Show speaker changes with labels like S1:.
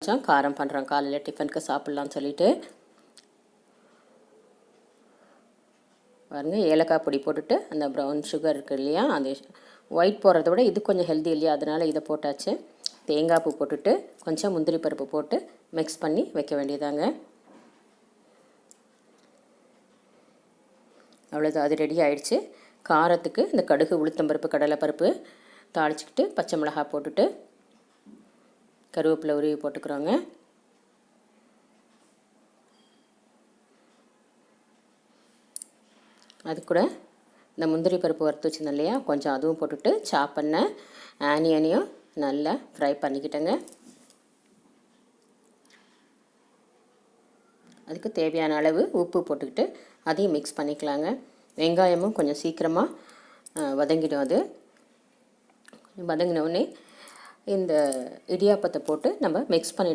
S1: கொஞ்சம் காரம் பண்ணுறோம், காலையில் டிஃபனுக்கு சாப்பிட்லான்னு சொல்லிட்டு. பாருங்கள், ஏலக்காய் பொடி போட்டுட்டு அந்த ப்ரௌன் சுகர் இருக்குது இல்லையா, அந்த ஒயிட் போடுறத விட இது கொஞ்சம் ஹெல்தி இல்லையா, அதனால் இதை போட்டாச்சு. தேங்காய் பூ போட்டுட்டு கொஞ்சம் முந்திரி பருப்பு போட்டு மிக்ஸ் பண்ணி வைக்க வேண்டியதாங்க. அவ்வளோதான், அது ரெடி ஆகிடுச்சு. காரத்துக்கு இந்த கடுகு, உளுத்தம்பருப்பு, கடலைப்பருப்பு தாளிச்சிக்கிட்டு பச்சை மிளகாய் போட்டுட்டு கருவேப்பிலை உருவி போட்டுக்கிறோங்க. அது கூட இந்த முந்திரி பருப்பு வறுத்து வச்சுருந்தோம் இல்லையா, கொஞ்சம் அதுவும் போட்டுட்டு சாப் பண்ண ஆனியனையும் நல்லா ஃப்ரை பண்ணிக்கிட்டேங்க. அதுக்கு தேவையான அளவு உப்பு போட்டுக்கிட்டு அதையும் மிக்ஸ் பண்ணிக்கலாங்க. வெங்காயமும் கொஞ்சம் சீக்கிரமாக வதங்கிடும். அது வதங்கினோடனே இந்த இடியாப்பத்தை போட்டு நம்ம மிக்ஸ் பண்ணி